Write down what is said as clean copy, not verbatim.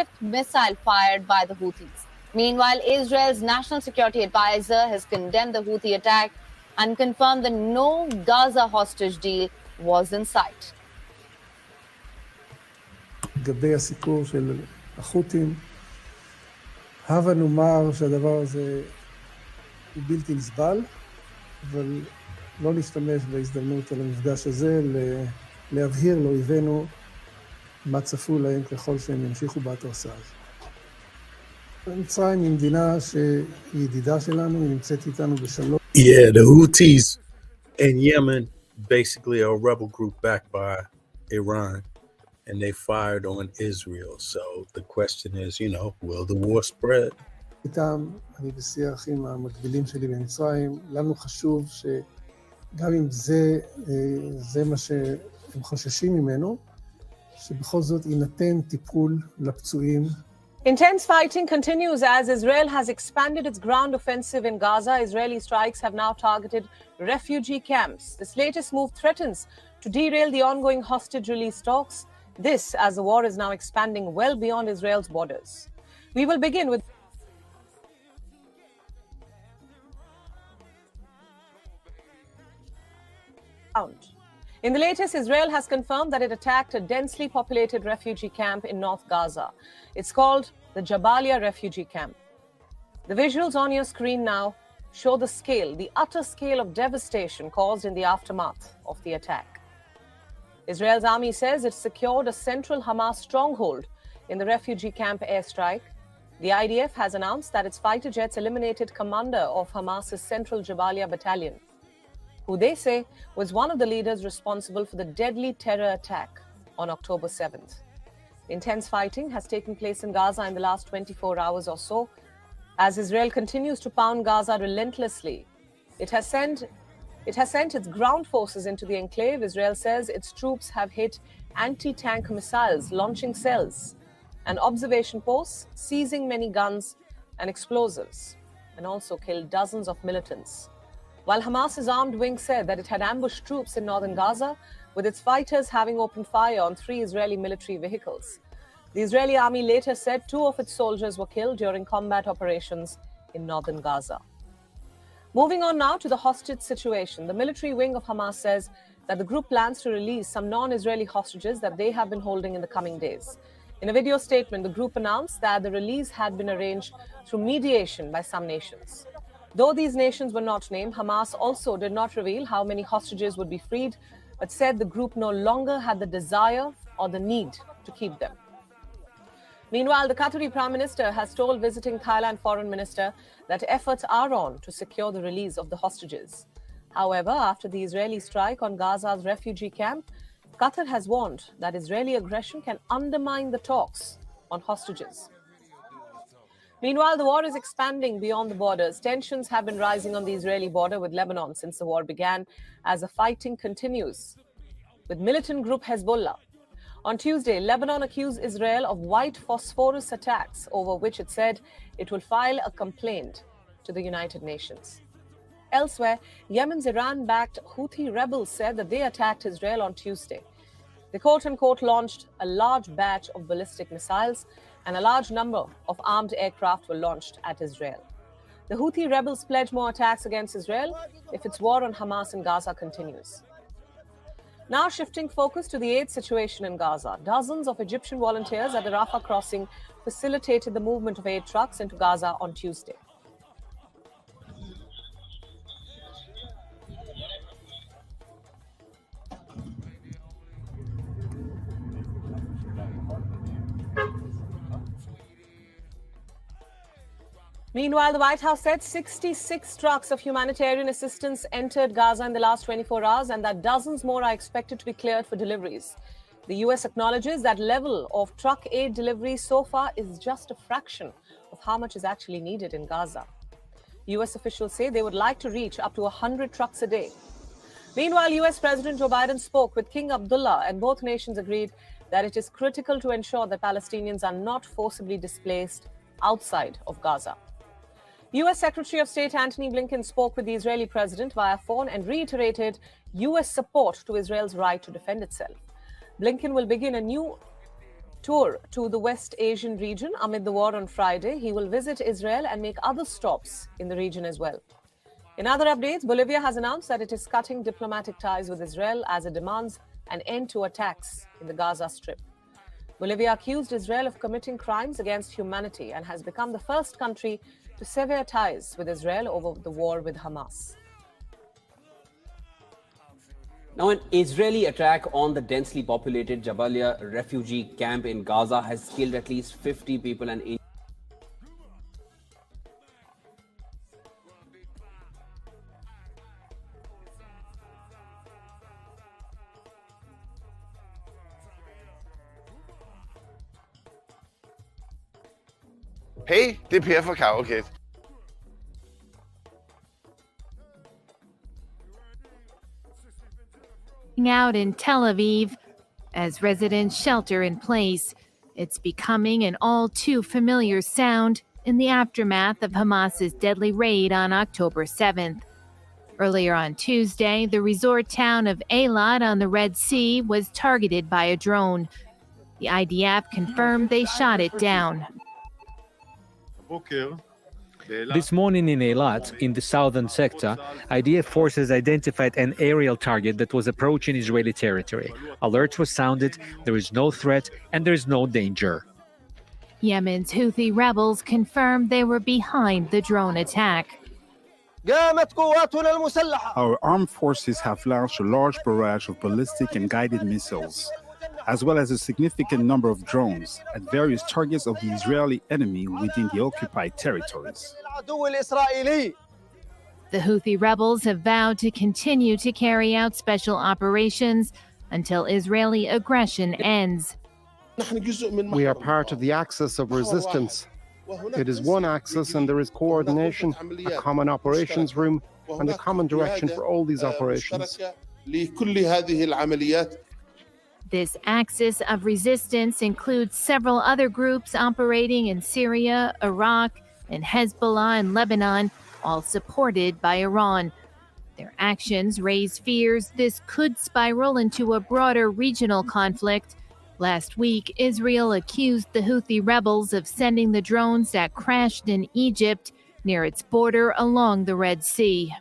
fifth missile fired by the Houthis. Meanwhile, Israel's national security advisor has condemned the Houthi attack and confirmed that no Gaza hostage deal was in sight. לגבי הסיפור של החות'ים, הבה נאמר שהדבר הזה הוא בלתי נסבל, אבל לא נשתמש בהזדמנות על המפגש הזה להבהיר לאויבינו מה צפוי להם ככל שהם ימשיכו בהתרסה הזאת. מצרים היא מדינה שהיא ידידה שלנו, היא נמצאת איתנו בשלום. Yeah, the Houthis in Yemen basically are a rebel group backed by Iran, and they fired on Israel. So the question is, will the war spread? איתם, אני בשיח עם המקבילים שלי במצרים, לנו חשוב שגם אם זה מה שהם חוששים ממנו, שבכל זאת יינתן טיפול לפצועים. Intense fighting continues as Israel has expanded its ground offensive in Gaza. Israeli strikes have now targeted refugee camps. This latest move threatens to derail the ongoing hostage release talks. This, as the war is now expanding well beyond Israel's borders. We will begin with In the latest, Israel has confirmed that it attacked a densely populated refugee camp in North Gaza. It's called the Jabalia refugee camp. The visuals on your screen now show the utter scale of devastation caused in the aftermath of the attack. Israel's army says it secured a central Hamas stronghold in the refugee camp airstrike. The IDF has announced that its fighter jets eliminated commander of Hamas's central Jabalia battalion, who they say was one of the leaders responsible for the deadly terror attack on October 7th. Intense fighting has taken place in Gaza in the last 24 hours or so. As Israel continues to pound Gaza relentlessly, it has sent its ground forces into the enclave. Israel says its troops have hit anti-tank missiles, launching cells and observation posts, seizing many guns and explosives, and also killed dozens of militants. While Hamas's armed wing said that it had ambushed troops in northern Gaza, with its fighters having opened fire on 3 Israeli military vehicles. The Israeli army later said 2 of its soldiers were killed during combat operations in northern Gaza. Moving on now to the hostage situation. The military wing of Hamas says that the group plans to release some non-Israeli hostages that they have been holding in the coming days. In a video statement, the group announced that the release had been arranged through mediation by some nations. Though these nations were not named, Hamas also did not reveal how many hostages would be freed, but said the group no longer had the desire or the need to keep them. Meanwhile, the Qatari Prime Minister has told visiting Thailand Foreign Minister that efforts are on to secure the release of the hostages. However, after the Israeli strike on Gaza's refugee camp, Qatar has warned that Israeli aggression can undermine the talks on hostages. Meanwhile, the war is expanding beyond the borders. Tensions have been rising on the Israeli border with Lebanon since the war began, as the fighting continues with militant group Hezbollah. On Tuesday, Lebanon accused Israel of white phosphorus attacks, over which it said it will file a complaint to the United Nations. Elsewhere, Yemen's Iran-backed Houthi rebels said that they attacked Israel on Tuesday. They quote-unquote launched a large batch of ballistic missiles, and a large number of armed aircraft were launched at Israel. The Houthi rebels pledge more attacks against Israel if its war on Hamas in Gaza continues. Now shifting focus to the aid situation in Gaza. Dozens of Egyptian volunteers at the Rafah crossing facilitated the movement of aid trucks into Gaza on Tuesday. Meanwhile, the White House said 66 trucks of humanitarian assistance entered Gaza in the last 24 hours and that dozens more are expected to be cleared for deliveries. The U.S. acknowledges that level of truck aid delivery so far is just a fraction of how much is actually needed in Gaza. U.S. officials say they would like to reach up to 100 trucks a day. Meanwhile, U.S. President Joe Biden spoke with King Abdullah and both nations agreed that it is critical to ensure that Palestinians are not forcibly displaced outside of Gaza. U.S. Secretary of State Antony Blinken spoke with the Israeli president via phone and reiterated U.S. support to Israel's right to defend itself. Blinken will begin a new tour to the West Asian region amid the war on Friday. He will visit Israel and make other stops in the region as well. In other updates, Bolivia has announced that it is cutting diplomatic ties with Israel as it demands an end to attacks in the Gaza Strip. Bolivia accused Israel of committing crimes against humanity and has become the first country to sever ties with Israel over the war with Hamas. Now, an Israeli attack on the densely populated Jabalia refugee camp in Gaza has killed at least 50 people and injured. Hey, det er Per fra Karaoke. Out in Tel Aviv as residents shelter in place. It's becoming an all too familiar sound in the aftermath of Hamas's deadly raid on October 7th. Earlier on Tuesday, the resort town of Eilat on the Red Sea was targeted by a drone. The IDF confirmed they shot it down. This morning in Eilat, in the southern sector, IDF forces identified an aerial target that was approaching Israeli territory. Alerts were sounded, there is no threat and there is no danger. Yemen's Houthi rebels confirmed they were behind the drone attack. Our armed forces have launched a large barrage of ballistic and guided missiles, as well as a significant number of drones at various targets of the Israeli enemy within the occupied territories. The Houthi rebels have vowed to continue to carry out special operations until Israeli aggression ends. We are part of the axis of resistance. It is one axis and there is coordination, a common operations room, and a common direction for all these operations. This axis of resistance includes several other groups operating in Syria, Iraq, and Hezbollah in Lebanon, all supported by Iran. Their actions raise fears this could spiral into a broader regional conflict. Last week, Israel accused the Houthi rebels of sending the drones that crashed in Egypt near its border along the Red Sea.